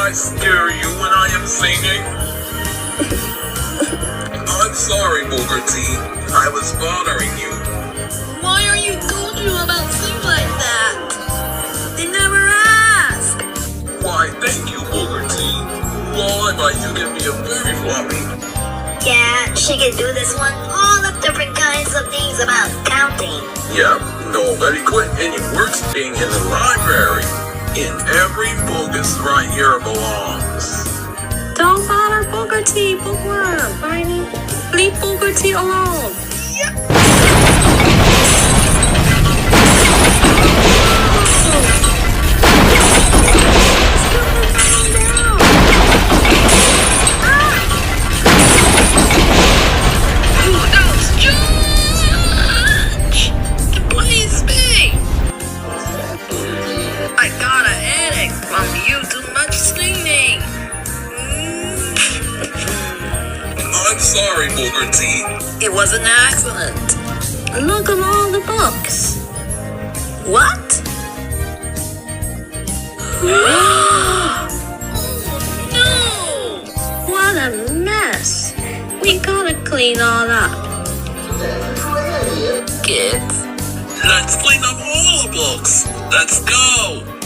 I scare you when I am singing? I'm sorry, Booker T. I was bothering you. Why are you told you about things like that? They never ask. Why, thank you, Booker T. Well, I might you give me a very floppy. Yeah, she can do this one. All the different kinds of things about counting. Yep, no, very quick, and it works being in the library. In every bogus right here belongs. Don't bother Booker T, bookworm, Barney. Leave Booker T alone. I got a headache from you too much singing. I'm sorry, Booker T. It was an accident. Look at all the books. What? Oh, No! what a mess. We gotta clean all up. Kids, Let's clean up all the books. Let's go.